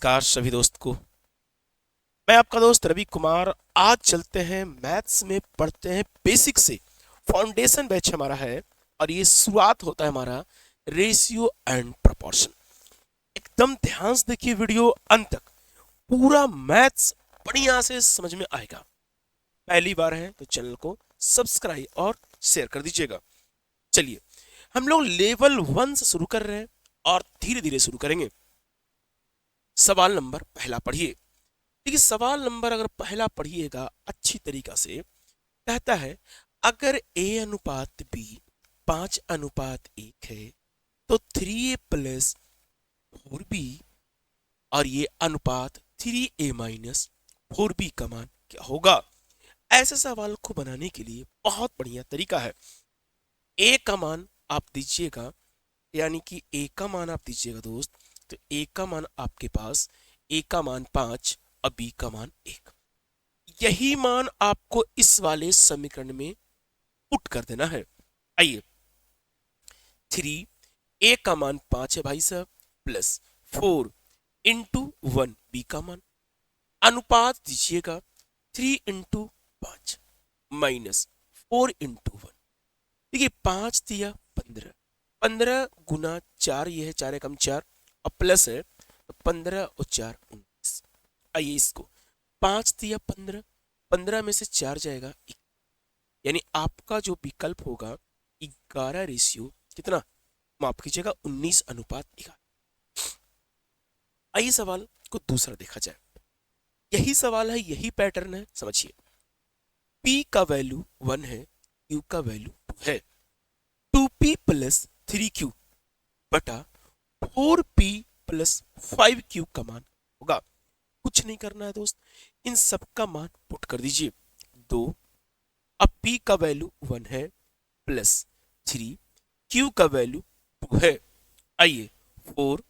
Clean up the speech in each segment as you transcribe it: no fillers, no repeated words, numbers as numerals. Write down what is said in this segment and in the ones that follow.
नमस्कार सभी दोस्त को। मैं आपका दोस्त रवि कुमार। आज चलते हैं मैथ्स में, पढ़ते हैं बेसिक से। फाउंडेशन बैच हमारा है और ये शुरुआत होता है हमारा रेशियो एंड प्रोपोर्शन। एकदम ध्यान से देखिए वीडियो अंत तक, पूरा मैथ्स बढ़िया से समझ में आएगा। पहली बार है तो चैनल को सब्सक्राइब और शेयर कर दीजिएगा। चलिए हम लोग लेवल 1 से शुरू कर रहे हैं और धीरे धीरे शुरू करेंगे। सवाल नंबर पहला पढ़िए। देखिए सवाल नंबर अगर पहला पढ़िएगा अच्छी तरीका से, कहता है अगर a अनुपात b 5:1 है तो 3a प्लस 4b और ये अनुपात 3a माइनस 4b का मान क्या होगा। ऐसे सवाल को बनाने के लिए बहुत बढ़िया तरीका है। a का मान आप दीजिएगा, यानी कि a का मान आप दीजिएगा दोस्त, तो a का मान आपके पास, a का मान 5 और b का मान 1। यही मान आपको इस वाले समीकरण में पुट कर देना है। आइए 3a का मान 5 है भाई साहब, प्लस 4 इंटू 1 b का मान, अनुपात दीजिएगा 3 इंटू 5 माइनस 4 इंटू 1। देखिए 5 दिया 15, 15 गुना 4, ये है 4 एकम 4 और प्लस है तो 15 और 4 19। आइए इसको 5 दिया 15, 15 में से 4 जाएगा, यानी आपका जो विकल्प होगा 11 रेशियो कितना, माफ कीजिएगा 19:11। आइए सवाल को दूसरा देखा जाए। यही सवाल है, यही पैटर्न है, समझिए। P का वैल्यू 1 है, Q का वैल्यू 2 है। 2P प्लस 3Q बटा 4P प्लस 5Q का मान होगा। कुछ नहीं करना है दोस्त, इन सब का मान पुट कर दीजिए। 2, अब P का वैल्यू 1 है प्लस 3, Q का वैल्यू 2 है। आइए 4,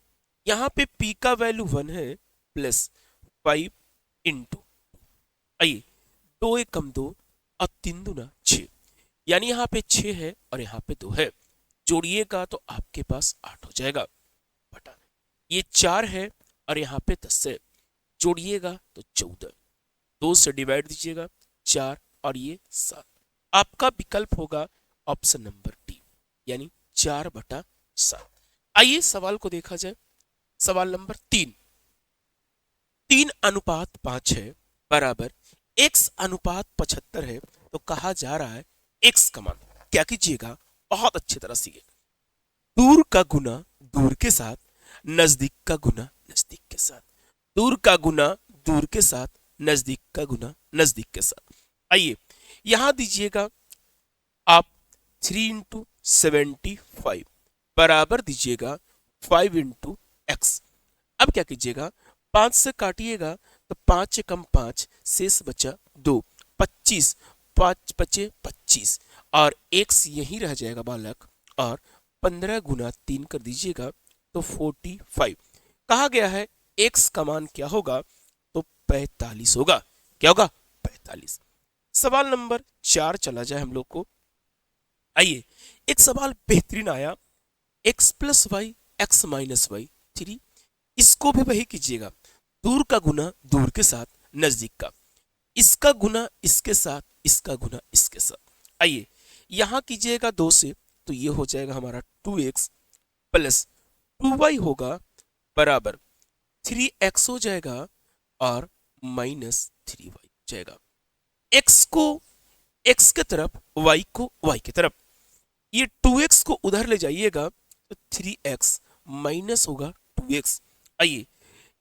यहाँ पे P का वैल्यू 1 है प्लस 5 इंटू, आइए 2 एकम 2 और 3 दूना 6, यानी यहाँ पे 6 है और यहाँ पे 2 है। जोड़िएगा तो आपके पास 8 हो जाएगा बटा, ये 4 है और यहाँ पे 10 है, जोड़िएगा तो 14, 2 से डिवाइड दीजिएगा 4 और ये 7। आपका विकल्प होगा ऑप्शन नंबर डी, यानी 4/7। आइए सवाल को देखा जाए। सवाल नंबर 3, 3:5 है बराबर x अनुपात 75 है, तो कहा जा रहा है x का मान। क्या कीजिएगा, बहुत अच्छी तरह से, दूर का गुना दूर के साथ, नजदीक का गुना नजदीक के साथ, दूर का गुना दूर के साथ, नजदीक का गुना नजदीक के साथ। आइए यहां दीजिएगा आप 3 इंटू 75 बराबर दीजिएगा 5 इंटू एक्स। अब क्या कीजिएगा, 5 से काटिएगा तो 5 कम 5, शेष बचा 2, 25, 5 बचे 25 और एक्स यही रह जाएगा बालक, और 15 गुना 3 कर दीजिएगा तो 45। कहा गया है एक्स का मान क्या होगा, तो 45 होगा। क्या होगा, 45। सवाल नंबर 4 चला जाए हम लोग को। आइए एक सवाल बेहतरीन आया, x plus y x minus y 3। इसको भी वही कीजिएगा, दूर का गुना दूर के साथ, नजदीक का, इसका गुना इसके साथ, इसका गुना इसके साथ। आइए यहां कीजिएगा 2 से, तो ये हो जाएगा हमारा 2x प्लस 2y होगा बराबर 3x हो जाएगा और माइनस 3y हो जाएगा। x को x के तरफ, y को y की तरफ, ये 2x को उधर ले जाइएगा तो 3x माइनस होगा 2x। आइए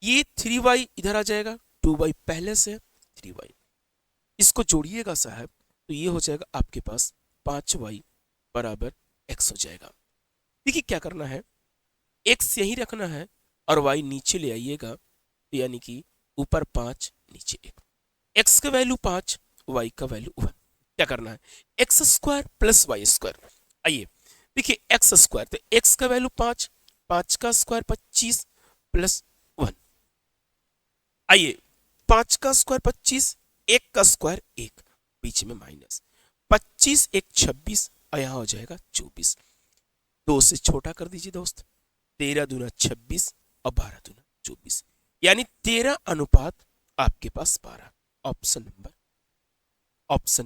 ये 3y इधर आ जाएगा, 2y पहले से 3y, इसको जोड़िएगा साहब तो ये हो जाएगा आपके पास 5y बराबर x हो जाएगा। देखिए क्या करना है, x यही रखना है और y नीचे ले आइएगा, यानी कि ऊपर 5 नीचे 1, x का वैल्यू 5, y का वैल्यू 1। क्या करना है, x square plus y square. आइए देखिए एक्स स्क्वायर, तो एक्स का वैल्यू 5, 5 का स्क्वायर 25 प्लस 1। आइए 5 का स्क्वायर 25, 1 का स्क्वायर 1, बीच में माइनस, 25 1 26 और यहां हो जाएगा 24। 2 से छोटा कर दीजिए दोस्त, 13 दूना 26 और 12 दूना 24, यानी 13 अनुपात आपके पास 12। Option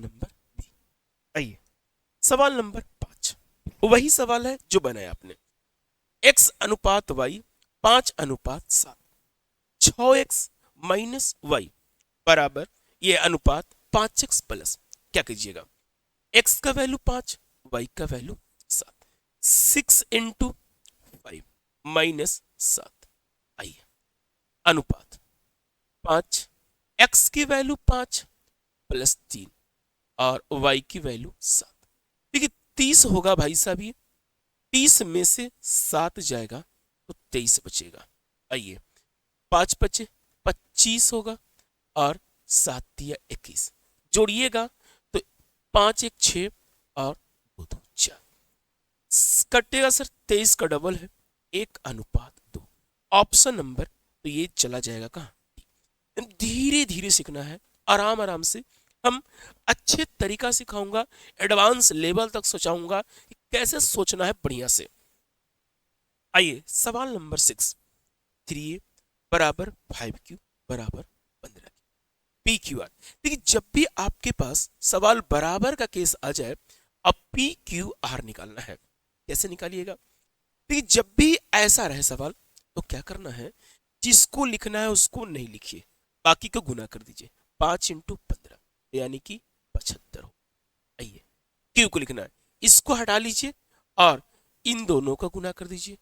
number B. आइए सवाल नंबर 5, वही सवाल है जो बनाया आपने। x अनुपात y 5 अनुपात 7, 6x माइनस वाई बराबर ये अनुपात 5x प्लस, क्या कीजिएगा, x का वैल्यू 5, y का वैल्यू 7, 6 इंटू 5 माइनस 7। आइए अनुपात 5, x की वैल्यू 5 प्लस 3 और y की वैल्यू 7। देखिए 30 होगा भाई साहब, ये 30 में से 7 जाएगा तो 23 बचेगा। आइए 5 बचे 25 होगा और 7 दिया 21, जोड़िएगा तो 5 1 6 और 2 2 4, कटेगा सर 23 का डबल है 1 अनुपात 2। ऑप्शन नंबर तो ये चला जाएगा कहाँ, धीरे धीरे सीखना है, आराम आराम से। हम अच्छे तरीका सिखाऊंगा, एडवांस लेवल तक सोचाऊंगा कि कैसे सोचना है बढ़िया से। आइए सवाल नंबर 6, 3a बराबर 5q बराबर 15q, पी क्यू आर। देखिए जब भी आपके पास सवाल बराबर का केस आ जाए, अब पी क्यू आर निकालना है। कैसे निकालिएगा, देखिए जब भी ऐसा रहे सवाल तो क्या करना है, जिसको लिखना है उसको नहीं लिखिए, बाकी को गुना कर दीजिए। 5 इंटू 15 यानी कि 75 हो। आइए क्यू को लिखना है, इसको हटा लीजिए और इन दोनों का गुना कर दीजिए।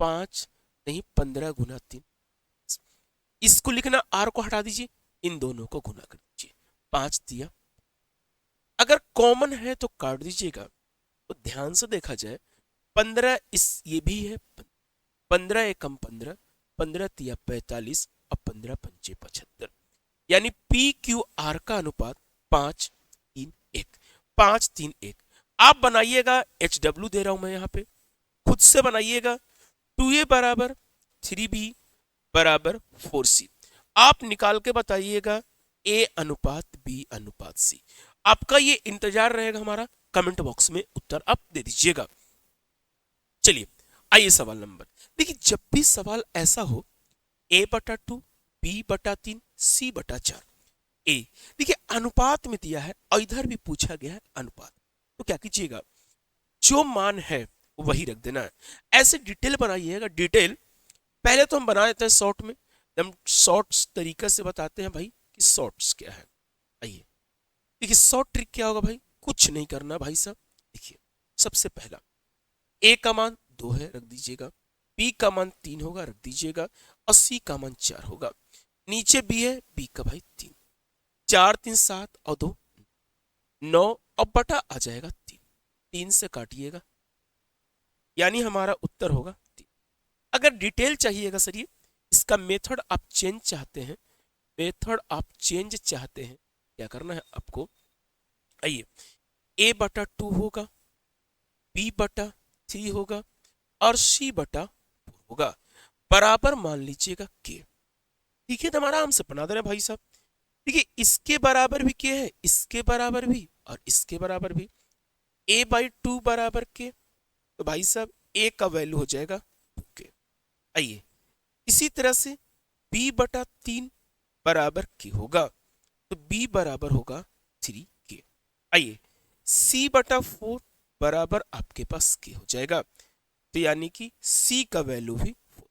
5 नहीं 15 गुना 3, इसको लिखना, आर को हटा दीजिए, इन दोनों को गुना कर दीजिए। 5 दिया, अगर कॉमन है तो काट दीजिएगा। तो ध्यान से देखा जाए 15 इस ये भी है, 15 एकम 15, 15 तिया 45 और 15 पंचे 75, यानी पी क्यू आर का अनुपात 5 3 1, 5 3 1। आप बनाइएगा, एच डब्ल्यू दे रहा हूं मैं यहां पे, खुद से बनाइएगा। 2a बराबर 3b बराबर 4c, आप निकाल के बताइएगा a अनुपात b अनुपात c। आपका ये इंतजार रहेगा हमारा, कमेंट बॉक्स में उत्तर आप दे दीजिएगा। चलिए आइए सवाल नंबर, देखिए जब भी सवाल ऐसा हो a बटा 2, b बटा 3, c बटा 4, a देखिए अनुपात में दिया है और इधर भी पूछा गया है अनुपात, तो क्या कीजिएगा, जो मान है वही रख देना है। ऐसे डिटेल बनाइएगा, डिटेल पहले तो हम बना देते हैं शॉर्ट में, हम शॉर्ट्स तरीके से बताते हैं भाई कि शॉर्ट्स क्या है। आइए देखिए शॉर्ट ट्रिक क्या होगा भाई, कुछ नहीं करना भाई साहब। देखिए सबसे पहला a का मान 2 है, रख दीजिएगा, b का मान 3 होगा, रख दीजिएगा, और c का मान 4 होगा। नीचे b है, b का भाई 3, 4 3 7 और 2 9 और बटा आ जाएगा 3, 3 से काटिएगा, यानी हमारा उत्तर होगा 3। अगर डिटेल चाहिएगा सर ये इसका मेथड आप चेंज चाहते हैं, मेथड आप चेंज चाहते हैं, क्या करना है आपको, आइए a बटा 2 होगा, b बटा 3 होगा और c बटा 4 होगा, बराबर मान लीजिएगा k। ठीक है, तो हमारा आराम से बना दे रहे भाई साहब। देखिए इसके बराबर भी k है, इसके बराबर भी और इसके बराबर भी, a बाई 2 बराबर k, तो भाई साहब a का वैल्यू हो जाएगा 2k। आइए इसी तरह से b बटा 3 बराबर k होगा, तो b बराबर होगा 3k। आइए c बटा 4 बराबर आपके पास k हो जाएगा, तो यानी कि c का वैल्यू भी 4।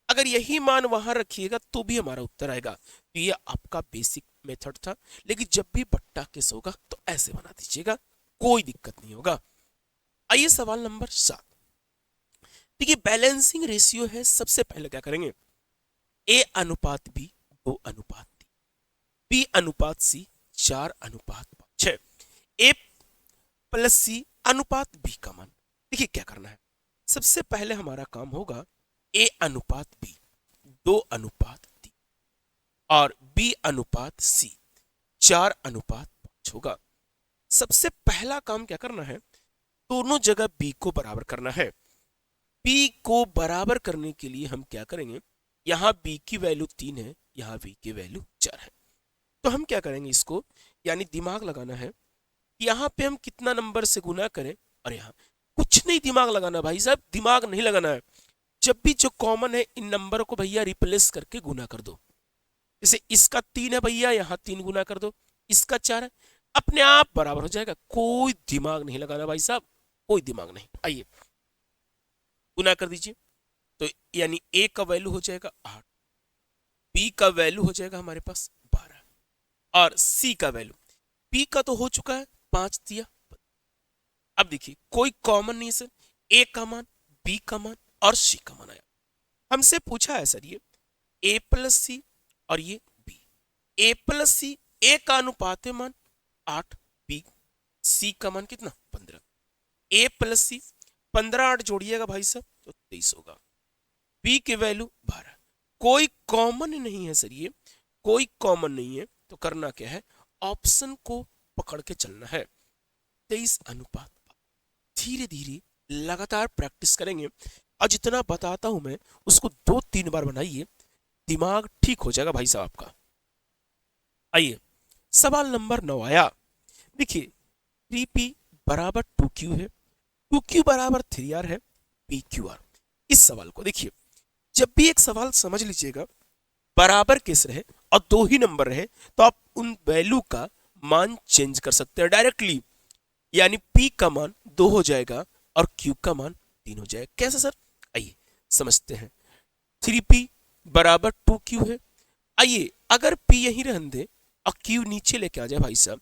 अगर यही मान वहां रखिएगा तो भी हमारा उत्तर आएगा। तो ये आपका बेसिक मेथड था, लेकिन जब भी बट्टा केस होगा तो ऐसे बना दीजिएगा, कोई दिक्कत नहीं होगा। आइए सवाल नंबर 7, देखिए बैलेंसिंग रेशियो है, सबसे पहले क्या करेंगे, a अनुपात b 2 अनुपात 3, b अनुपात c 4 अनुपात 5 6, a प्लस c अनुपात b का मान। देखिए क्या करना है, सबसे पहले हमारा काम होगा a अनुपात b 2 अनुपात 3 और b अनुपात c 4 अनुपात 5 होगा। सबसे पहला काम क्या करना है, दोनों जगह b को बराबर करना है। b को बराबर करने के लिए हम क्या करेंगे, यहां b की वैल्यू 3 है, यहां b की वैल्यू 4 है, तो हम क्या करेंगे इसको, यानी दिमाग लगाना है, यहां पे हम कितना नंबर से गुना करें, और यहां कुछ नहीं दिमाग लगाना भाई साहब, दिमाग नहीं लगाना है, जब भी जो कॉमन है इन नंबर को भैया रिप्लेस करके गुना कर दो। जैसे इसका 3 है भैया, यहां 3 गुना कर दो, इसका 4 है, अपने आप बराबर हो जाएगा। कोई दिमाग नहीं लगाना भाई साहब, कोई दिमाग नहीं। आइए गुना कर दीजिए, तो यानी ए का वैल्यू हो जाएगा 8, बी का वैल्यू हो जाएगा हमारे पास 12, और सी का वैल्यू, बी का तो हो चुका है 5 दिया। अब देखिए कोई कॉमन नहीं है सर, ए का मान, बी का मान और सी का मान आया। हमसे पूछा है सर ये ए प्लस सी और ये बी। ए प्लस सी, ए का अनुपात है मान 8, बी सी का मान कितना 15। ए प्लस सी 15 8 जोड़िएगा भाई साहब तो 23 होगा। बी की वैल्यू 12। कोई कॉमन नहीं है सर ये, कोई कॉमन नहीं है, तो करना क्या है, ऑप्शन को पकड़ के चलना है। 23 अनुपात। धीरे धीरे लगातार प्रैक्टिस करेंगे और जितना बताता हूं मैं उसको 2-3 बार बनाइए, दिमाग ठीक हो जाएगा भाई साहब आपका। आइए सवाल नंबर 9 आया। देखिए 3p बराबर 2q है, 2q बराबर 3r है, pqr। इस सवाल को देखिए, जब भी एक सवाल समझ लीजिएगा बराबर केस रहे और 2 ही नंबर रहे तो आप उन वैल्यू का मान चेंज कर सकते हैं डायरेक्टली, यानी p का मान 2 हो जाएगा और q का मान 3 हो जाएगा। कैसे सर, आइए समझते हैं। 3p बराबर 2q है। आइए अगर p यहीं रहने दे और q नीचे लेके आ जाए भाई साहब,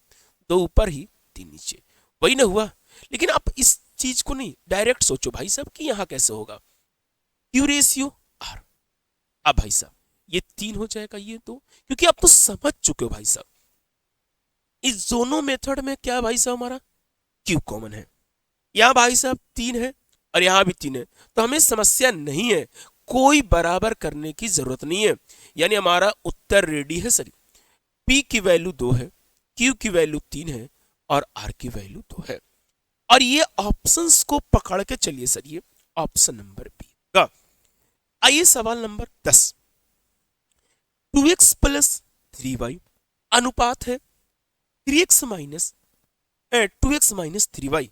2 ऊपर ही 3 नीचे, वही ना हुआ। लेकिन आप इस चीज को नहीं डायरेक्ट सोचो भाई साहब कि यहां कैसे होगा, q रेशियो r। अब भाई साहब ये 3 हो जाएगा ये 2, क्योंकि आप तो समझ चुके हो भाई साहब इस दोनों मेथड में क्या भाई साहब हमारा q कॉमन है। यहां भाई साहब 3 है और यहां भी 3 है, तो हमें समस्या नहीं है, कोई बराबर करने की जरूरत नहीं है, यानी हमारा उत्तर रेडी है सर। p की वैल्यू 2 है, q की वैल्यू 3 है और r की वैल्यू 2 है। और ये ऑप्शंस को पकड़ के चलिए सर, ये ऑप्शन नंबर बी का। आइए सवाल नंबर 10। 2x प्लस 3y अनुपात है 3x minus 2x minus 3y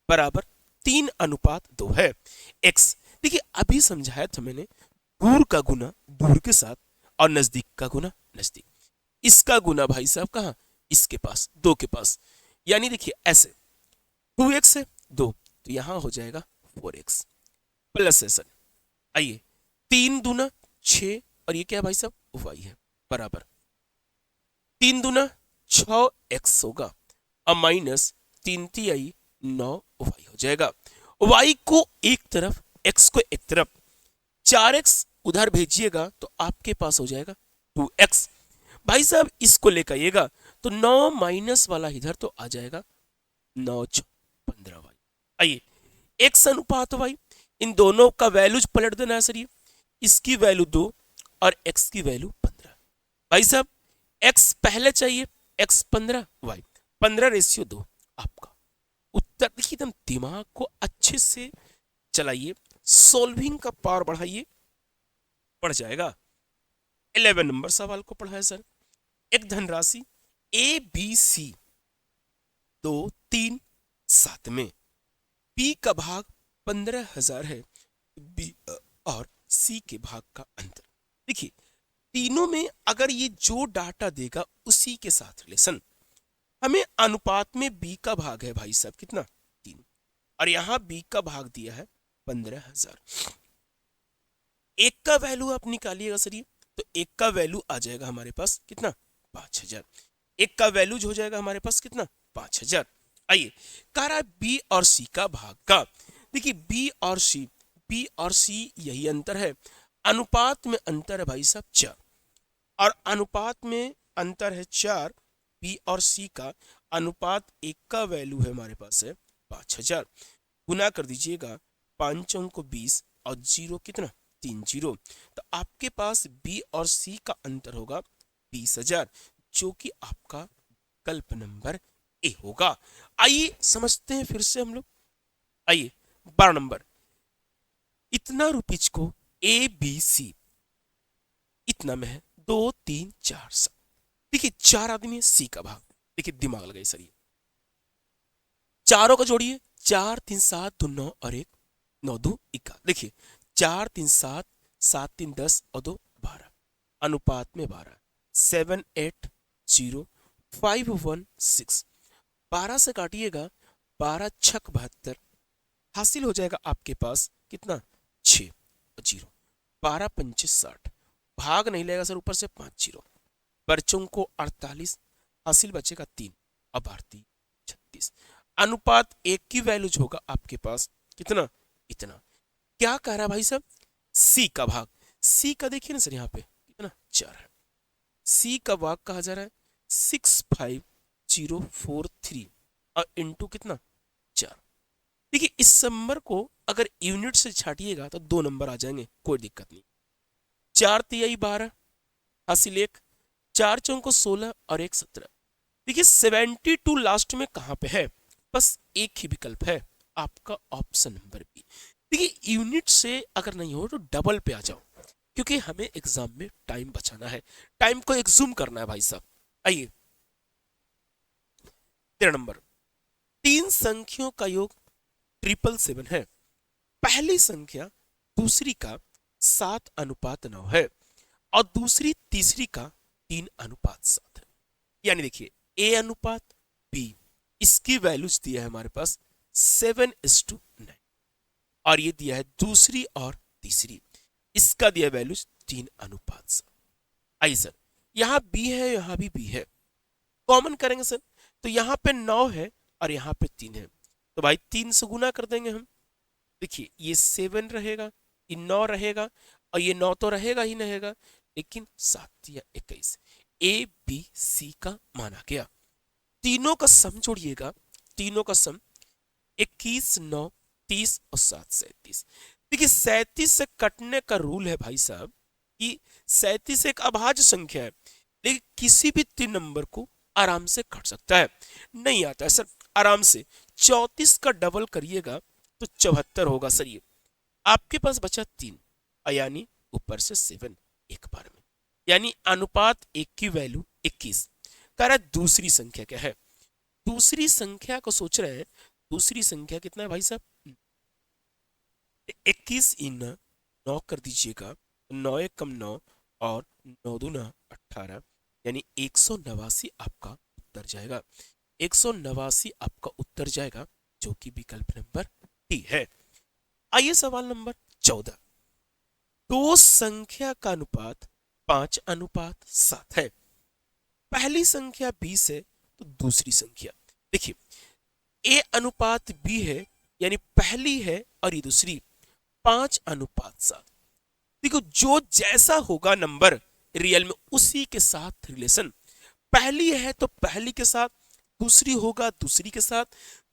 बराबर 3 अनुपात 2 है। x देखिए अभी समझाया था मैंने, दूर का गुना दूर के साथ और नजदीक का गुना नजदीक। इसका गुना भाई साहब कहाँ, इसके पास 2 के पास, यानी देखिए ऐसे 2x है 2, तो यहां हो जाएगा 4x प्लस है सर। आइए 3 दूना 6 और ये क्या है भाई साहब y है, बराबर 3 दूना 6x होगा और माइनस 3 3 9 y हो जाएगा। y को एक तरफ x को एक तरफ, 4x उधर भेजिएगा तो आपके पास हो जाएगा 2x। भाई साहब इसको लेकर आइएगा तो 9 माइनस वाला इधर तो आ जाएगा 9 15y। आइए x अनुपात y, इन दोनों का वैल्यूज पलट देना है सर। ये इसकी वैल्यू 2 और x की वैल्यू 15। भाई साहब x पहले चाहिए, x 15 y 15 रेशियो 2 आपका उत्तर। देखिए एकदम दिमाग को अच्छे से चलाइए, सॉल्विंग का पावर बढ़ाइए, बढ़ जाएगा। 11 नंबर सवाल को पढ़ा है सर। एक धनराशि ए बी सी 2 3 7 में p का भाग 15,000 है, b और c के भाग का अंतर। देखिए तीनों में अगर ये जो डाटा देगा उसी के साथ रिलेशन, हमें अनुपात में b का भाग है भाई साहब कितना 3, और यहां b का भाग दिया है 15,000। एक का वैल्यू आप निकालिएगा सर, ये तो एक का वैल्यू आ जाएगा हमारे पास कितना 5,000। एक का वैल्यू हो जाएगा हमारे पास कितना 5,000। आइए कह रहा है बी और सी का भाग का। देखिए बी और सी यही अंतर है, अनुपात में अंतर है भाई साहब 4, और अनुपात में अंतर है 4, बी और सी का अनुपात एक का वैल्यू है हमारे पास है 5,000। गुना कर दीजिएगा 5 को 20 और 0 कितना 3 0, तो आपके पास बी और सी का अंतर होगा 20,000, जो कि आपका विकल्प नंबर ए होगा। आइए समझते हैं फिर से हम लोग। आइए 12 नंबर, इतना रुपीज को ए बी सी इतना में है 2 3 4 7। देखिए 4 आदमी है, सी का भाग, देखिए दिमाग लगाइए सर, ये चारों का जोड़िए 4 3 7 2 9 और 1 9 2 21। देखिए 4 3 7, 7 3 10 और 2 12, अनुपात में 12, 7 8 0 5 1 6। 12 से काटिएगा, 12 छक 72, हासिल हो जाएगा आपके पास कितना, 6 और 0, 12 पंचे 60, भाग नहीं लेगा सर ऊपर से 5 जीरो, बच्चों को 48, हासिल बचेगा 3 और भारतीय 36। अनुपात 1 की वैल्यूज होगा आपके पास कितना, इतना। क्या कह रहा है भाई साहब, सी का भाग, सी का देखिए ना सर यहाँ पे कितना 4 है, सी का भाग कहा जा रहा है 65043 और इंटू कितना 4। देखिए इस नंबर को अगर यूनिट से छाटिएगा तो 2 नंबर आ जाएंगे, कोई दिक्कत नहीं। 4 तिहाई 12, हासिल 1, 4 चौको 16 और 1 17। देखिए 72 लास्ट में कहां पे है, बस एक ही विकल्प है आपका, ऑप्शन नंबर बी। देखिए यूनिट से अगर नहीं हो तो डबल पे आ जाओ, क्योंकि हमें एग्जाम में टाइम बचाना है, टाइम को एक्सूम करना है भाई साहब। आइए 13 नंबर, तीन संख्याओं का योग 777 है, पहली संख्या दूसरी का 7:9 है और दूसरी तीसरी का 3:7 है। यानी देखिए ए अनुपात बी, इसकी वैल्यूज दिया है हमारे पास 7:9 और ये दिया है दूसरी और तीसरी, इसका दिया वैल्यूज 3:7। आइए सर, यहां बी है यहां भी बी है, कॉमन करेंगे सर, तो यहां पे 9 है और यहां पे 3 है, तो भाई 3 से गुना कर देंगे हम। देखिए ये 7 रहेगा, ये 9 रहेगा और ये 9 तो रहेगा ही रहेगा, लेकिन 7 या 21 ए बी सी का माना गया। तीनों का सम जोड़िएगा, तीनों का सम 21 9 30 और 7 37। देखिए 37 से कटने का रूल है भाई साहब कि 37 एक अभाज्य संख्या है, लेकिन किसी भी 3 नंबर को आराम से कट सकता है, नहीं आता है सर आराम से। 34 का डबल करिएगा तो 74 होगा सर, ये आपके पास बचा 3, यानी ऊपर से 7 एक बार में, यानी अनुपात 1 की वैल्यू 21। कह रहा है दूसरी संख्या क्या है, दूसरी संख्या को सोच रहे हैं, दूसरी संख्या कितना है भाई साहब, 21 इन 9 कर दीजिएगा, 9 एक कम 9 और 9 दूना 18, यानी 189 आपका उत्तर जाएगा, 189 आपका उत्तर जाएगा, जो कि विकल्प नंबर डी है। आइए सवाल नंबर 14, दो संख्या का अनुपात 5:7 है, पहली संख्या 20 है तो दूसरी संख्या, देखिए ए अनुपात बी है, यानी पहली है और ये दूसरी, 5:7। देखो जो जैसा होगा नंबर रियल में उसी के साथ रिलेशन, पहली है तो पहली के साथ, दूसरी होगा दूसरी के साथ,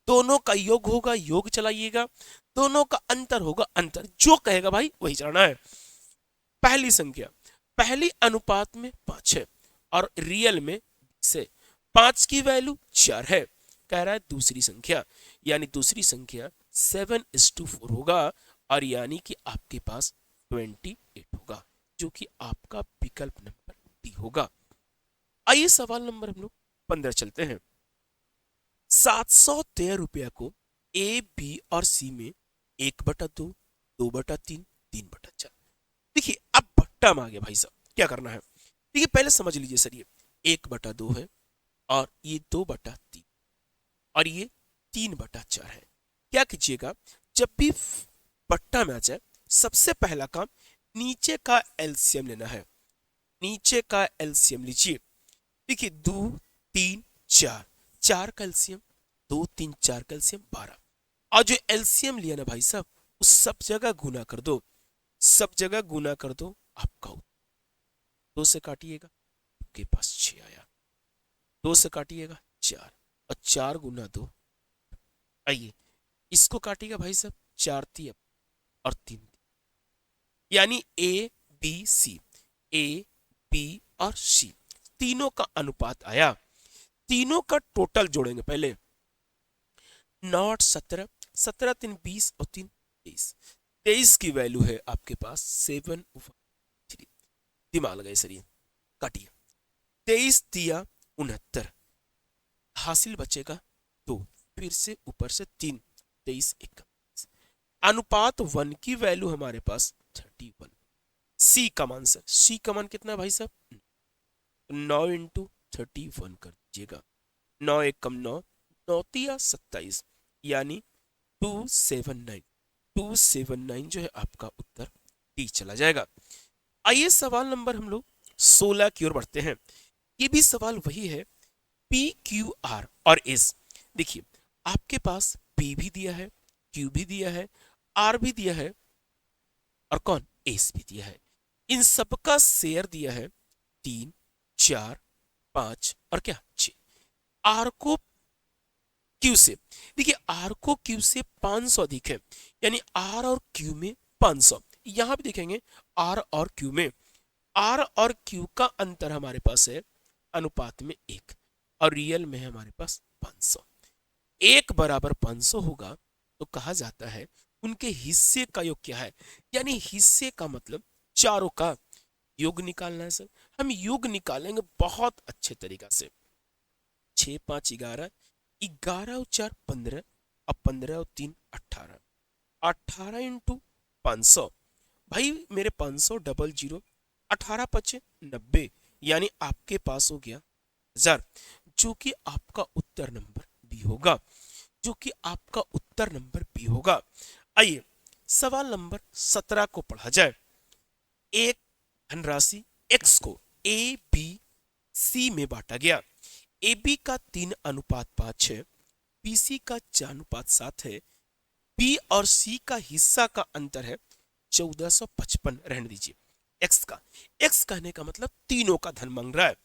दोनों का योग होगा योग चलाइएगा, दोनों का अंतर होगा अंतर, जो कहेगा भाई वही चलाना है। पहली संख्या पहली अनुपात में 5 है और रियल में से 5 की वैल्यू 4 है, कह रहा है दूसरी संख्या, यानी दूसरी संख्या 7:4 होगा और यानी कि आपके पास 28 होगा, जो कि आपका विकल्प नंबर डी होगा। आइए सवाल नंबर हम लोग 15 चलते हैं। 713 रुपया को ए बी और सी में 1/2 2/3 3/4, देखिए अब भट्टा में आ गया भाई साहब, क्या करना है, देखिए पहले समझ लीजिए सर, ये 1/2 है और ये 2/3 और ये 3/4 है। क्या कीजिएगा, जब भी बट्टा में आ जाए सबसे पहला काम नीचे का एलसीएम लेना है, नीचे का एलसीएम लीजिए। देखिए 2 3 4, 4 का एलसीएम 2 3 4 का एलसीएम 12, और जो एलसीएम लिया ना भाई साहब उस सब जगह गुना कर दो, सब जगह गुना कर दो, आपका 2 से काटिएगा आपके पास 6 आया, 2 से काटिएगा 4 और 4 गुना 2, आइए इसको काटिएगा भाई साहब 4 3 और 3, यानी A B C, A B और सी तीनों का अनुपात आया, तीनों का टोटल जोड़ेंगे पहले, 9 8 17, 17 3 20 और 3 23, 23 की वैल्यू है आपके पास 713, दिमाग लगाइए सर, ये काटिए, 23 दिया 69, हासिल बचेगा 2, फिर से ऊपर से 3, 23 1, अनुपात 1 की वैल्यू हमारे पास 31। सी का मान सर, सी का मान कितना है भाई साहब? 9 इंटू 31 कर दीजिएगा। 9 एक कम 9, 9 तिया 27, यानी 279। 279 जो है आपका उत्तर डी चला जाएगा। आइए सवाल नंबर हम लोग 16 की ओर बढ़ते हैं। ये भी सवाल वही है, पी क्यू आर और एस। देखिए आपके पास पी भी दिया है, क्यू भी दिया है, आर भी दिया है और कौन, एस भी दिया है। इन सबका शेयर दिया है 3, 4, 5 और क्या 6। आर को क्यू से, देखिए आर को क्यू से 500 अधिक है, यानी आर और क्यू में 500। यहां भी देखेंगे आर और क्यू में, आर और क्यू का अंतर हमारे पास है अनुपात में 1 और रियल में है हमारे पास 500। 1 बराबर 500 होगा तो कहा जाता है उनके हिस्से का योग क्या है, यानी हिस्से का मतलब चारों का योग निकालना है सर। हम योग निकालेंगे बहुत अच्छे तरीका से। 6 5 11, 11 और 4 15, अब 15 और 3 18, 18 इंटू 500, भाई मेरे 500 डबल जीरो, 18 पचे 90, यानी आपके पास हो गया 1000, जो कि आपका उत्तर नंबर बी होगा, जो कि आपका उत्तर नंबर बी होगा। आइए सवाल नंबर 17 को पढ़ा जाए। एक धनराशि x को ए बी सी में बांटा गया। ए बी का 3:5 है, बी सी का 4:7 है, बी और सी का हिस्सा का अंतर है 1455, रहने दीजिए। एक्स का, एक्स कहने का मतलब तीनों का धन मांग रहा है।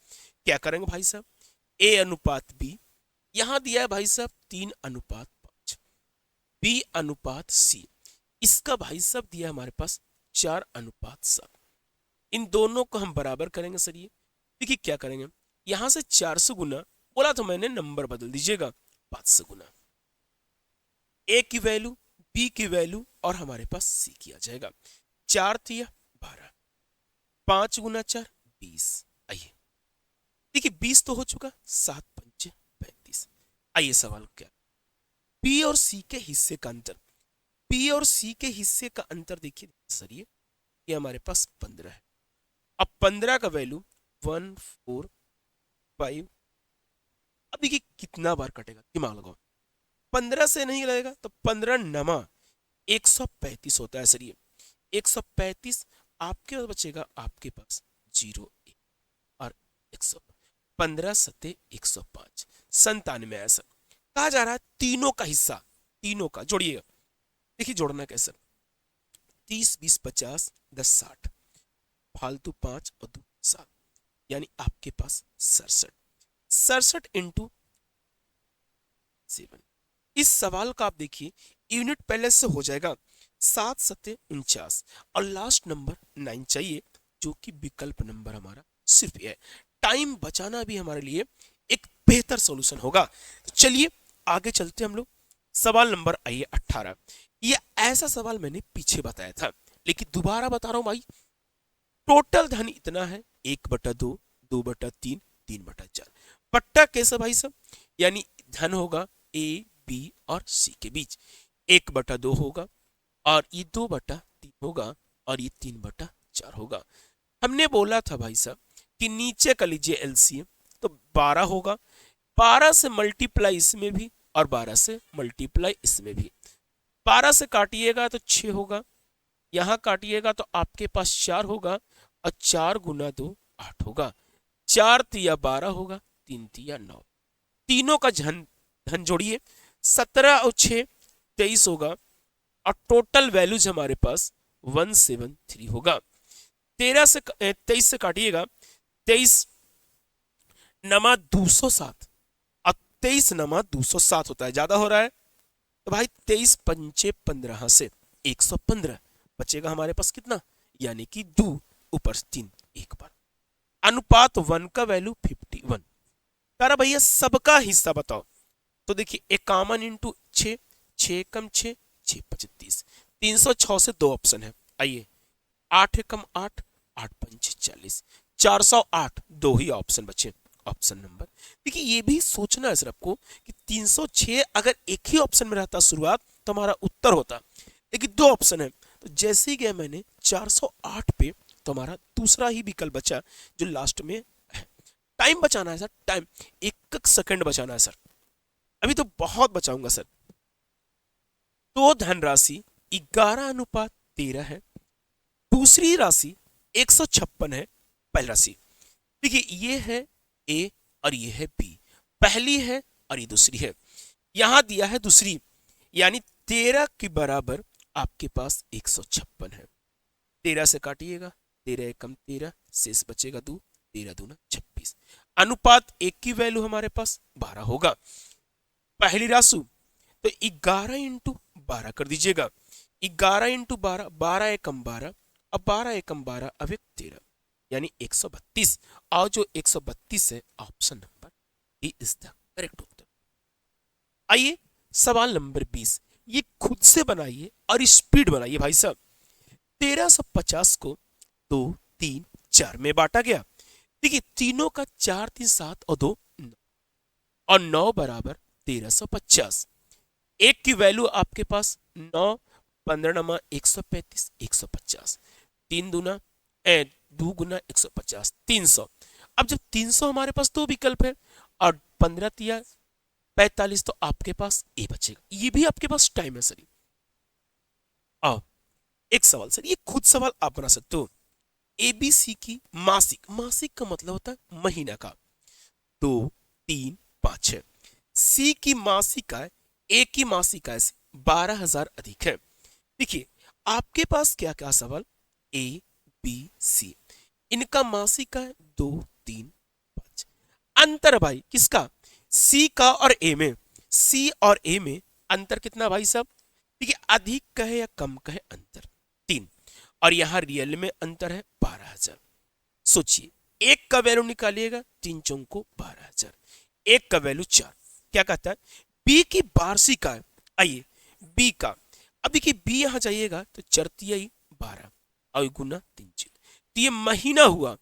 क्या करेंगे भाई साहब, ए अनुपात बी, यहां दिया है भाई साहब 3:5, बी अनुपात सी, इसका भाई साहब दिया हमारे पास 4:7। इन दोनों को हम बराबर करेंगे सर। ये देखिए क्या करेंगे, यहां से 400 गुना, बोला तो मैंने नंबर बदल दीजिएगा, 500 गुना। ए की वैल्यू, बी की वैल्यू और हमारे पास सी किया जाएगा। 4 तिया 12, 5 गुना 4 20। आइए देखिए 20 तो हो चुका, 7 पंचे 35। आइए सवाल क्या, पी और सी के हिस्से का अंतर। पी और सी के हिस्से का अंतर देखिए सर, ये हमारे पास 15 है। अब 15 का वैल्यू 1 4 5, अब देखिए कितना बार कटेगा, दिमाग लगाओ। 15 से नहीं लगेगा तो 15 नमा 135 होता है सर। ये 135 आपके पास बचेगा, आपके पास 0 1 और 100, 15 सत्ते 105, 97 ऐसा कहा जा रहा है। तीनों का हिस्सा, तीनों का जोड़िएगा, देखिए जोड़ना कैसे, 30 20 50 10 60, फालतू 5 और 2 7, यानी आपके पास 67। 67 इंटू 7। इस सवाल का आप देखिए यूनिट पहले से हो जाएगा, 7 सत्ते 49 और लास्ट नंबर 9 चाहिए, जो कि विकल्प नंबर हमारा सिर्फ है। टाइम बचाना भी हमारे लिए एक बेहतर सॉल्यूशन होगा। चलिए आगे चलते हम लोग। सवाल नंबर आइए 18। ये ऐसा सवाल मैंने पीछे बताया था, लेकिन दोबारा बता रहा हूं भाई। टोटल धन इतना है, 1/2, 2/3, 3/4। पट्टा कैसे भाई सब, यानी धन होगा ए बी और सी के बीच, 1/2 होगा और ये 2/3 होगा और ये 3/4 होगा। हमने बोला था भाई साहब कि नीचे कर लीजिए एलसीएम, तो 12 होगा, 12 से मल्टीप्लाई इसमें भी और 12 से मल्टीप्लाई इसमें भी। 12 से काटिएगा तो 6 होगा, यहां काटिएगा तो आपके पास 4 होगा और 4 गुना 2 8 होगा, 4 तिया 12 होगा, 3 तिया 9। तीनों का धन धन जोड़िए, 17 और 6 23 होगा और टोटल वैल्यूज हमारे पास 173 होगा। 23 से काटिएगा, 23 नमा 207 और 23 नमा 207 होता है, ज्यादा हो रहा है तो भाई 23 पंचे 15 से 115 बचेगा हमारे पास कितना, यानी कि 2 ऊपर 3 एक बार। अनुपात 1 का वैल्यू 51। तारा भैया सबका हिस्सा बताओ, तो देखिए 51 इंटू 6, 6 कम 6 6 25, 306 से 2 ऑप्शन है। आइए 8 कम 8, 8 पंच 40, 408, 2 ही ऑप्शन बचे, ऑप्शन नंबर। देखिए ये भी सोचना है सर आपको कि 306 अगर एक ही ऑप्शन में रहता शुरुआत तो हमारा उत्तर होता, लेकिन दो ऑप्शन है, तो जैसे ही गया मैंने 408 पे, तो हमारा दूसरा ही विकल्प बचा जो लास्ट में है। टाइम बचाना है सर, टाइम, एक एक सेकंड बचाना है सर, अभी तो बहुत बचाऊंगा सर। तो धनराशि 11:13 है, दूसरी राशि 156 है, पहली राशि। देखिए ये है ए और ये है बी, पहली है और ये दूसरी है। यहां दिया है दूसरी, यानी 13 के बराबर आपके पास 156 है। 13 से काटिएगा, 13 एकम 13, शेष बचेगा 2, 13 दूना 26। अनुपात एक की वैल्यू हमारे पास 12 होगा। पहली राशि तो 11 इंटू 12 कर दीजिएगा, 11 इंटू 12, 12 एकम 12, अब 12 एकम 12 अब 13, यानी 132। और जो 132 है option number D is the correct उत्तर। आइए सवाल नंबर 20, ये खुद से बनाइए और स्पीड बनाइए भाई साहब। 1350 को 2, 3, 4 में बांटा गया। देखिए तीनों का 4, 3, 7 और 2 9, और 9 बराबर 1350। एक की वैल्यू आपके पास 9, 15 नमा 135, 150, 3 दूना 2 गुना 150, 300। अब जब 300 हमारे पास दो विकल्प है और 15 तिया 45, तो आपके पास ए बचेगा। ये भी आपके पास टाइम है सर। आओ एक सवाल सर, ये खुद सवाल आप बना सकते हो। एबीसी की मासिक, मासिक का मतलब होता है महीना का, 2, 3, 5 है। सी की मासिक आय ए की मासिक आय से 12,000 अधिक है। देखिए आपके पास क्या क्या सवाल, ए बी सी, इनका मासिक आय 2, 3, 5। अंतर भाई किसका, सी का और ए में, सी और ए में अंतर कितना भाई साहब, देखिए अधिक का है या कम का है अंतर 3, और यहां रियल में अंतर है 12,000। सोचिए एक का वैल्यू निकालिएगा, 3 चौको 12,000, एक का वैल्यू 4। क्या कहता है बी की वार्षिक आय, आइए बी का, अब देखिए बी यहां जाइएगा तो चरतिया 12 और गुना 3 जीरो, तो ये महीना हुआ।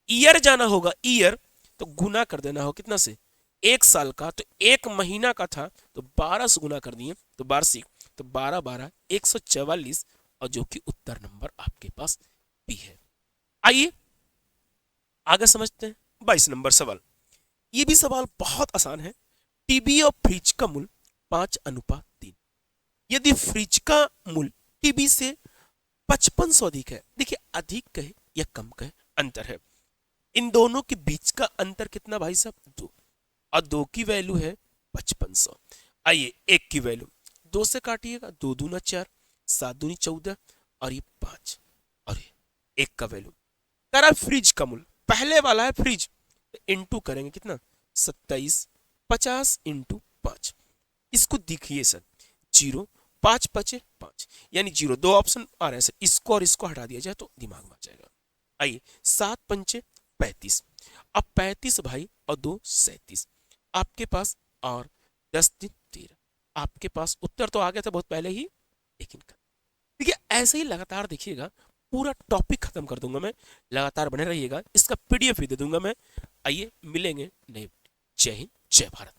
ईयर जाना होगा, ईयर तो गुना कर देना हो कितना से, एक साल का, तो एक महीना का था तो 12 से गुना कर दिए तो वार्षिक, तो 12 12 144, और जो कि उत्तर नंबर आपके पास बी है। आइए आगे समझते हैं 22 नंबर सवाल। ये भी सवाल बहुत आसान है। टीबी और फ्रिज का मूल्य 5:3, यदि फ्रिज का मूल्य टीबी से 5500 अधिक है, देखिए अधिक कहे या कम कहे अंतर है, इन दोनों के बीच का अंतर कितना भाई साहब, 2, और 2 की वैल्यू है 5500। आइए एक की वैल्यू 2 से काटिएगा, 2 दूना 4, 7 दूनी 14, और ये 5, और ये एक का वैल्यू करा फ्रिज का मूल्य, पहले वाला है फ्रिज, तो इंटू करेंगे कितना 27, 50 इंटू 5, इसको देखिए सर 0, 5 5 5, यानी 0, दो ऑप्शन आ रहे हैं सर, इसको और इसको हटा दिया जाए तो दिमाग में आ जाएगा। आइए 7 5 35, अब 35 भाई और 2 37, आपके पास और 10 दिन 13, आपके पास उत्तर तो आ गया था बहुत पहले ही, लेकिन देखिए ऐसे ही लगातार देखिएगा, पूरा टॉपिक खत्म कर दूंगा मैं, लगातार बने रहिएगा, इसका पीडीएफ भी दे दूंगा मैं। आइए मिलेंगे नए, जय हिंद जय भारत।